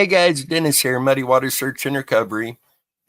Hey guys, Dennis here, Muddy Water Search and Recovery.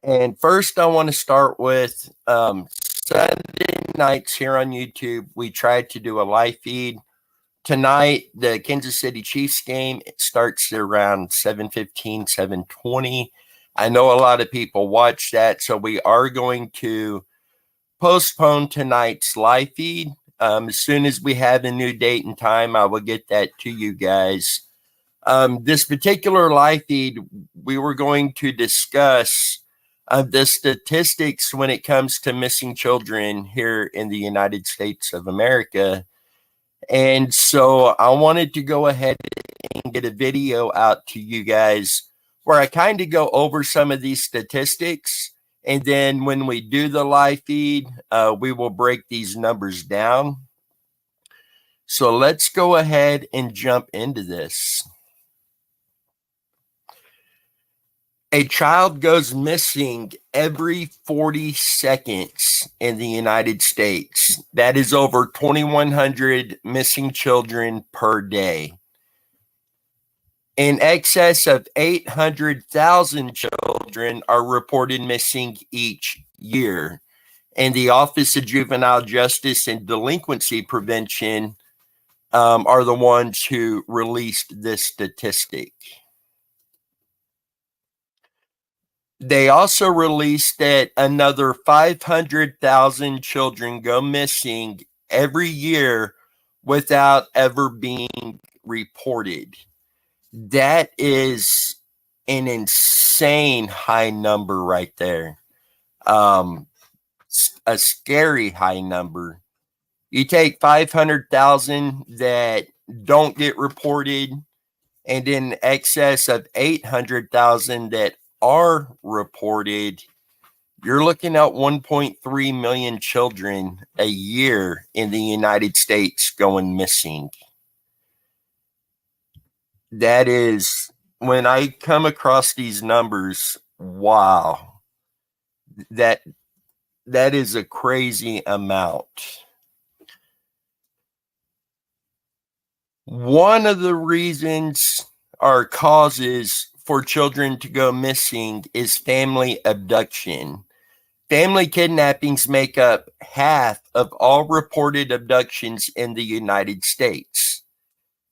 And first, I want to start with Sunday nights here on YouTube. We tried to do a live feed. Tonight, the Kansas City Chiefs game, it starts around 7:15, 7:20. I know a lot of people watch that, so we are going to postpone tonight's live feed. As soon as we have a new date and time, I will get that to you guys. This particular live feed, we were going to discuss the statistics when it comes to missing children here in the United States of America. And so I wanted to go ahead and get a video out to you guys where I kind of go over some of these statistics. And then when we do the live feed, we will break these numbers down. So let's go ahead and jump into this. A child goes missing every 40 seconds in the United States. That is over 2,100 missing children per day. In excess of 800,000 children are reported missing each year. And the Office of Juvenile Justice and Delinquency Prevention are the ones who released this statistic. They also released that another 500,000 children go missing every year without ever being reported. That is an insane high number right there. A scary high number. You take 500,000 that don't get reported, and in excess of 800,000 that are reported, you're looking at 1.3 million children a year in the United States going missing. That is, when I come across these numbers, wow, that is a crazy amount. One of the reasons or causes for children to go missing is family abduction. Family kidnappings make up half of all reported abductions in the United States.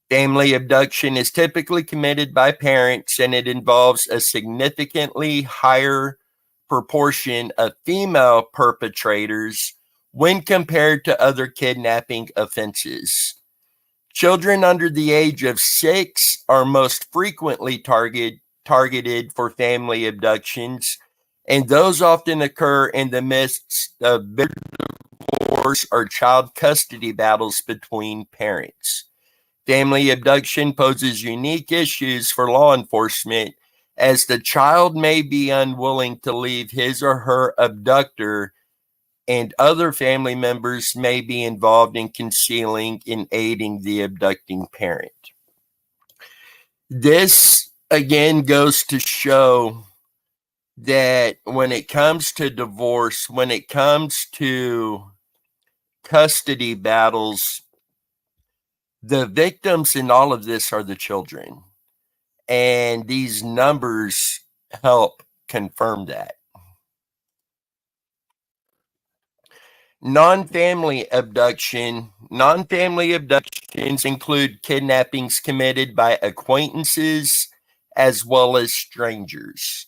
Family abduction is typically committed by parents, and it involves a significantly higher proportion of female perpetrators when compared to other kidnapping offenses. Children under the age of 6 are most frequently targeted for family abductions, and those often occur in the midst of divorce or child custody battles between parents. Family abduction poses unique issues for law enforcement, as the child may be unwilling to leave his or her abductor, and other family members may be involved in concealing and aiding the abducting parent. This again goes to show that when it comes to divorce, when it comes to custody battles, the victims in all of this are the children. And these numbers help confirm that. Non-family abductions include kidnappings committed by acquaintances as well as strangers.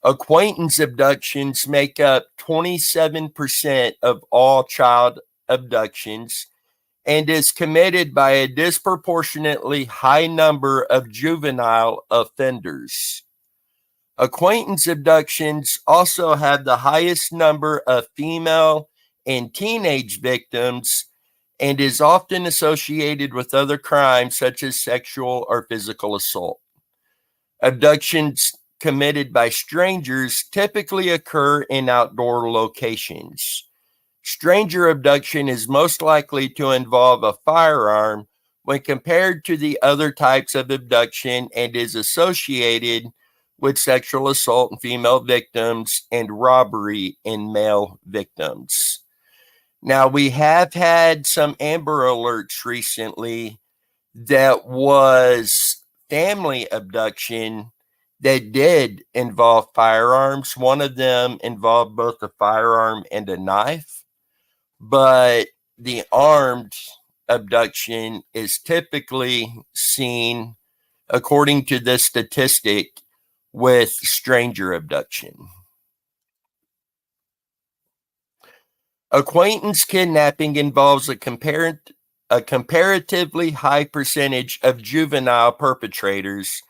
Acquaintance abductions make up 27% of all child abductions and is committed by a disproportionately high number of juvenile offenders. Acquaintance abductions also have the highest number of female and teenage victims and is often associated with other crimes such as sexual or physical assault. Abductions committed by strangers typically occur in outdoor locations. Stranger abduction is most likely to involve a firearm when compared to the other types of abduction and is associated with sexual assault in female victims and robbery in male victims. Now, we have had some Amber Alerts recently that was family abduction, that did involve firearms. One of them involved both a firearm and a knife, but the armed abduction is typically seen, according to this statistic, with stranger abduction. Acquaintance kidnapping involves a comparatively high percentage of juvenile perpetrators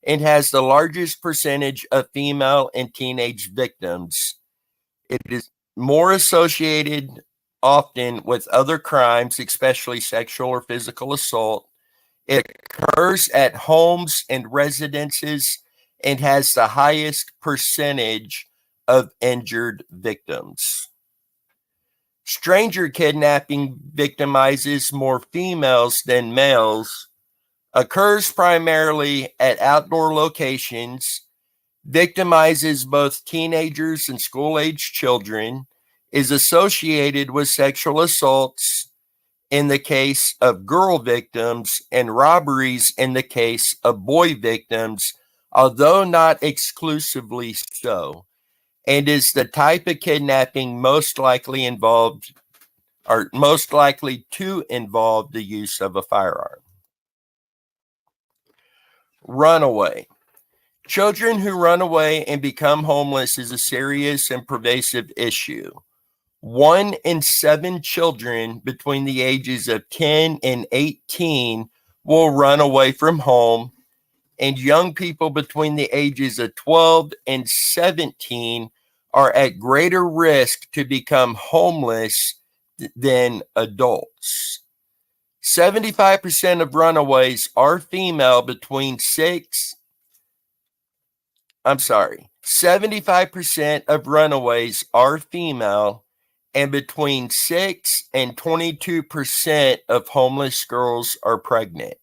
and has the largest percentage of female and teenage victims. It is more associated often with other crimes, especially sexual or physical assault. It occurs at homes and residences and has the highest percentage of injured victims. Stranger kidnapping victimizes more females than males, occurs primarily at outdoor locations, victimizes both teenagers and school-age children, is associated with sexual assaults in the case of girl victims and robberies in the case of boy victims, although not exclusively so, and is the type of kidnapping most likely to involve the use of a firearm. Runaway. Children who run away and become homeless is a serious and pervasive issue. 1 in 7 children between the ages of 10 and 18 will run away from home, and young people between the ages of 12 and 17 are at greater risk to become homeless than adults. 75% of runaways are female between 75% of runaways are female, and between 6 and 22% of homeless girls are pregnant.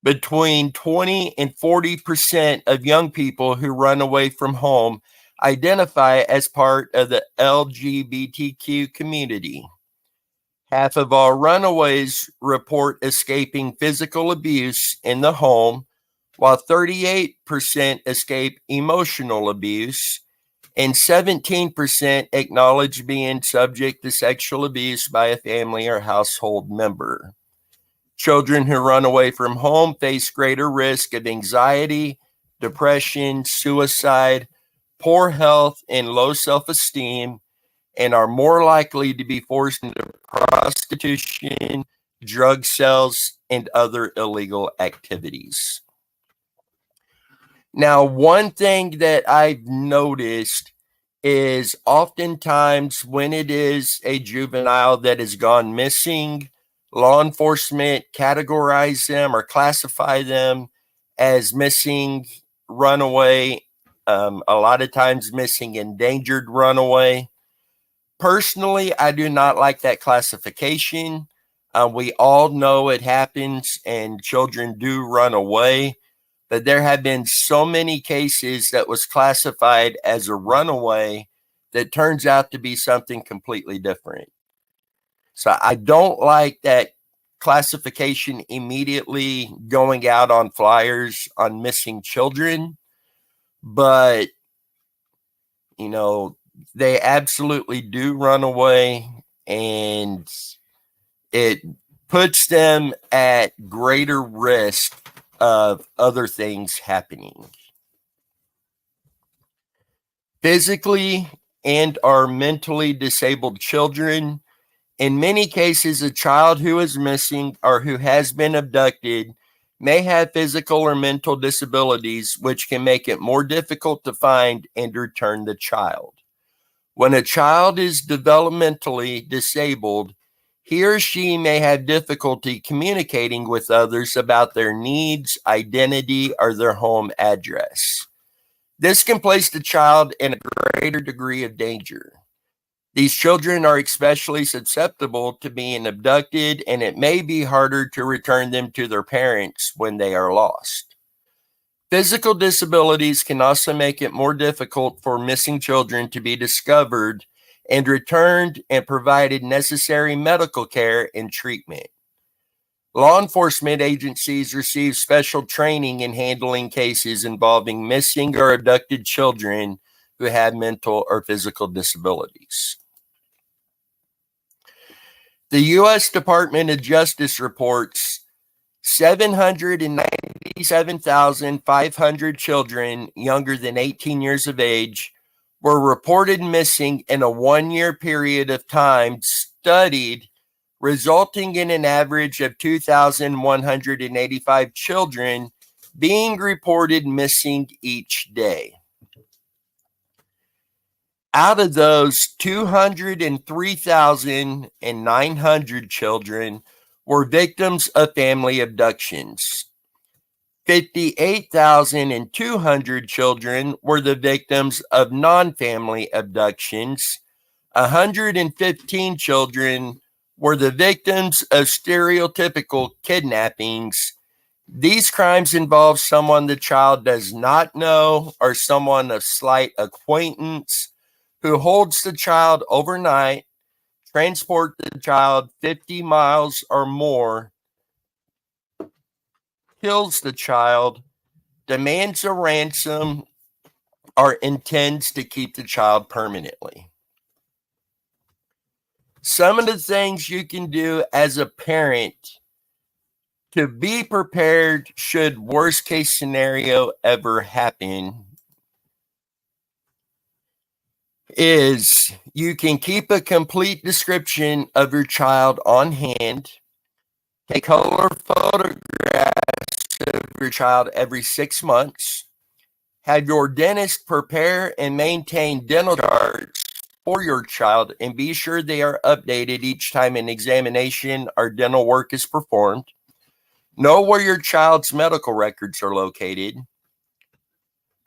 Between 20 and 40% of young people who run away from home identify as part of the LGBTQ community. Half of all runaways report escaping physical abuse in the home, while 38% escape emotional abuse, and 17% acknowledge being subject to sexual abuse by a family or household member. Children who run away from home face greater risk of anxiety, depression, suicide, poor health, and low self-esteem, and are more likely to be forced into prostitution, drug sales, and other illegal activities. Now, one thing that I've noticed is oftentimes when it is a juvenile that has gone missing, law enforcement categorize them or classify them as missing runaway, a lot of times missing endangered runaway. Personally, I do not like that classification. We all know it happens and children do run away, but there have been so many cases that was classified as a runaway that turns out to be something completely different. So I don't like that classification immediately going out on flyers on missing children, but you know, they absolutely do run away, and it puts them at greater risk of other things happening. Physically and or mentally disabled children. In many cases, a child who is missing or who has been abducted may have physical or mental disabilities, which can make it more difficult to find and return the child. When a child is developmentally disabled, he or she may have difficulty communicating with others about their needs, identity, or their home address. This can place the child in a greater degree of danger. These children are especially susceptible to being abducted, and it may be harder to return them to their parents when they are lost. Physical disabilities can also make it more difficult for missing children to be discovered and returned and provided necessary medical care and treatment. Law enforcement agencies receive special training in handling cases involving missing or abducted children who have mental or physical disabilities. The U.S. Department of Justice reports 797,500 children younger than 18 years of age were reported missing in a 1-year period of time studied, resulting in an average of 2,185 children being reported missing each day. Out of those, 203,900 children were victims of family abductions. 58,200 children were the victims of non-family abductions. 115 children were the victims of stereotypical kidnappings. These crimes involve someone the child does not know or someone of slight acquaintance who holds the child overnight, transport the child 50 miles or more, kills the child, demands a ransom, or intends to keep the child permanently. Some of the things you can do as a parent to be prepared should worst case scenario ever happen is you can keep a complete description of your child on hand, take color photographs of your child every 6 months, have your dentist prepare and maintain dental charts for your child and be sure they are updated each time an examination or dental work is performed. Know where your child's medical records are located.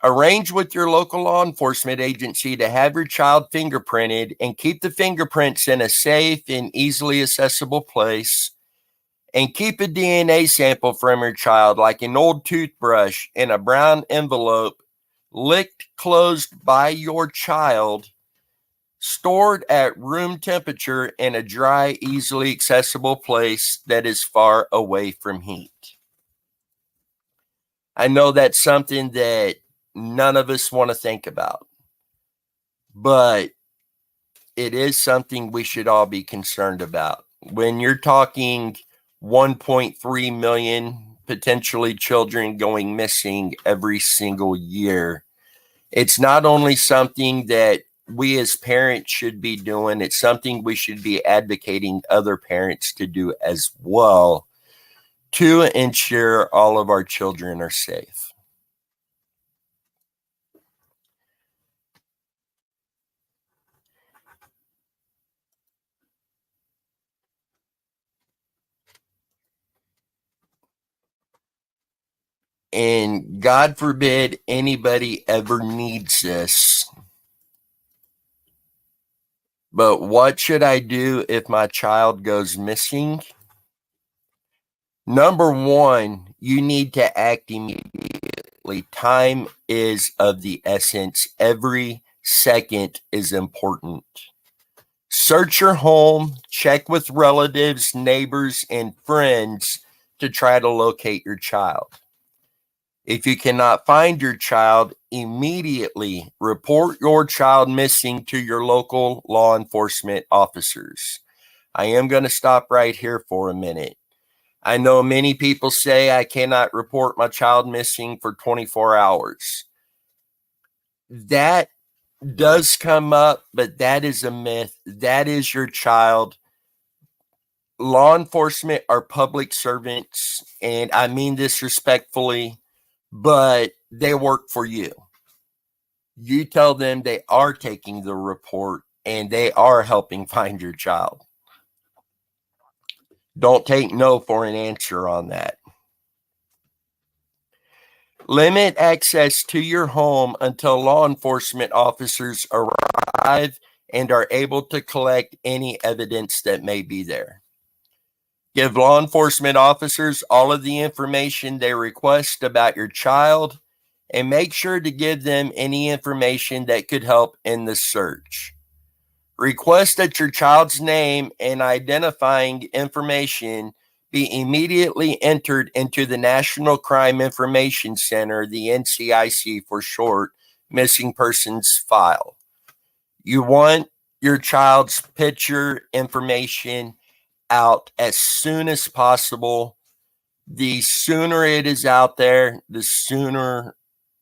Arrange with your local law enforcement agency to have your child fingerprinted and keep the fingerprints in a safe and easily accessible place. And keep a DNA sample from your child, like an old toothbrush, in a brown envelope, licked closed by your child, stored at room temperature in a dry, easily accessible place that is far away from heat. I know that's something that none of us want to think about, but it is something we should all be concerned about. When you're talking 1.3 million potentially children going missing every single year, it's not only something that we as parents should be doing, it's something we should be advocating other parents to do as well to ensure all of our children are safe. And God forbid anybody ever needs this. But what should I do if my child goes missing? Number one, you need to act immediately. Time is of the essence. Every second is important. Search your home, check with relatives, neighbors, and friends to try to locate your child. If you cannot find your child, immediately report your child missing to your local law enforcement officers. I am going to stop right here for a minute. I know many people say I cannot report my child missing for 24 hours. That does come up, but that is a myth. That is your child. Law enforcement are public servants, and I mean this respectfully, but they work for you. You tell them they are taking the report and they are helping find your child. Don't take no for an answer on that. Limit access to your home until law enforcement officers arrive and are able to collect any evidence that may be there. Give law enforcement officers all of the information they request about your child and make sure to give them any information that could help in the search. Request that your child's name and identifying information be immediately entered into the National Crime Information Center, the NCIC for short, missing persons file. You want your child's picture information out as soon as possible. The sooner it is out there, the sooner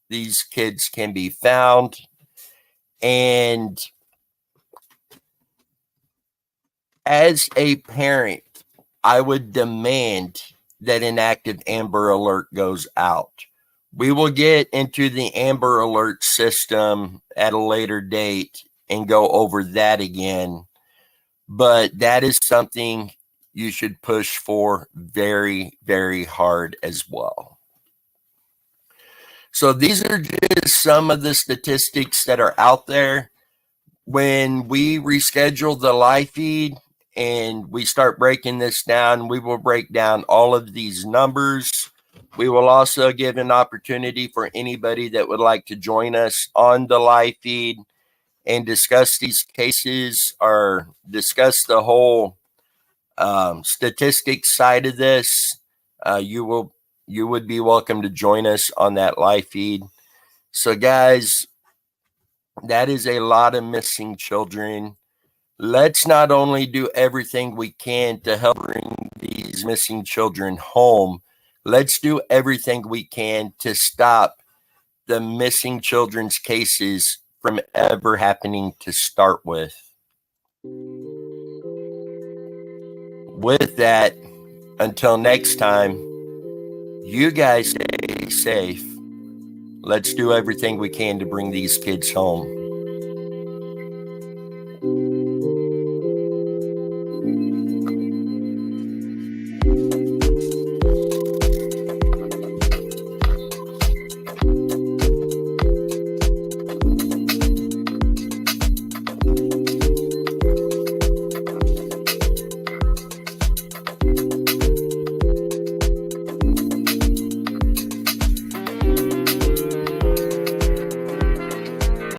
these kids can be found. And as a parent, I would demand that an active Amber Alert goes out. We will get into the Amber Alert system at a later date and go over that again. But that is something you should push for very, very hard as well. So these are just some of the statistics that are out there. When we reschedule the live feed and we start breaking this down, we will break down all of these numbers. We will also give an opportunity for anybody that would like to join us on the live feed and discuss these cases or discuss the whole statistics side of this. You would be welcome to join us on that live feed. So guys, that is a lot of missing children. Let's not only do everything we can to help bring these missing children home, let's do everything we can to stop the missing children's cases from ever happening to start with. With that, until next time, you guys stay safe. Let's do everything we can to bring these kids home.